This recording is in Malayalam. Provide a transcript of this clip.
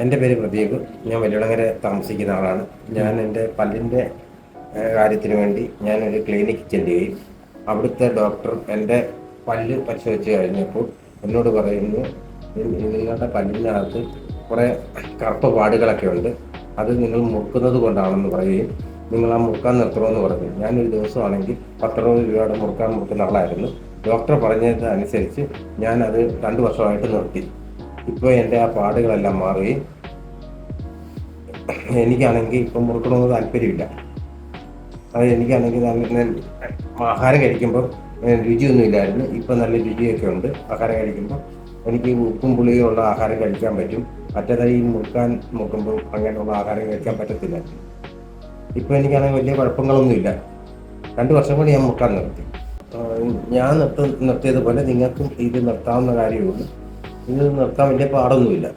എൻ്റെ പേര് പ്രദീപ്. ഞാൻ വലിയളങ്ങര താമസിക്കുന്ന ആളാണ്. ഞാൻ എൻ്റെ പല്ലിൻ്റെ കാര്യത്തിന് വേണ്ടി ഞാനൊരു ക്ലിനിക്ക് ചെല്ലുകയും അവിടുത്തെ ഡോക്ടർ എൻ്റെ പല്ല് പരിശോധിച്ച് കഴിഞ്ഞപ്പോൾ എന്നോട് പറയുന്നു, നിങ്ങളുടെ പല്ലിനകത്ത് കുറേ കറുത്ത പാടുകളൊക്കെ ഉണ്ട്, അത് നിങ്ങൾ മുറുക്കുന്നത് കൊണ്ടാണെന്ന് പറയുകയും നിങ്ങൾ ആ മുറുക്കാൻ നിർത്തണമെന്ന് പറഞ്ഞു. ഞാനൊരു ദിവസമാണെങ്കിൽ 10-20 രൂപയുടെ മുറുക്കുന്ന ആളായിരുന്നു. ഡോക്ടർ പറഞ്ഞത് അനുസരിച്ച് ഞാനത് 2 വർഷമായിട്ട് നിർത്തി. ഇപ്പോൾ എൻ്റെ ആ പാടുകളെല്ലാം മാറുകയും എനിക്കാണെങ്കിൽ ഇപ്പം മുറുക്കണമെന്ന് താല്പര്യമില്ല. അത് എനിക്കാണെങ്കിൽ നല്ല ആഹാരം കഴിക്കുമ്പോൾ രുചിയൊന്നും ഇല്ലായിരുന്നു. ഇപ്പം നല്ല രുചിയൊക്കെ ഉണ്ട്. ആഹാരം കഴിക്കുമ്പോൾ എനിക്ക് ഉപ്പും പുളിയും ഉള്ള ആഹാരം കഴിക്കാൻ പറ്റും. മറ്റേതായി മുറുക്കാൻ നോക്കുമ്പോൾ അങ്ങനെയുള്ള ആഹാരം കഴിക്കാൻ പറ്റത്തില്ല. ഇപ്പം എനിക്കാണെങ്കിൽ വലിയ കുഴപ്പങ്ങളൊന്നുമില്ല. 2 വർഷം കൊണ്ട് ഞാൻ മുറുക്കാൻ നിർത്തി. ഞാൻ നിർത്തിയതുപോലെ നിങ്ങൾക്കും ഇത് നിർത്താവുന്ന കാര്യമുള്ളൂ. ഇത് നിർത്താൻ വലിയ പാടൊന്നുമില്ല.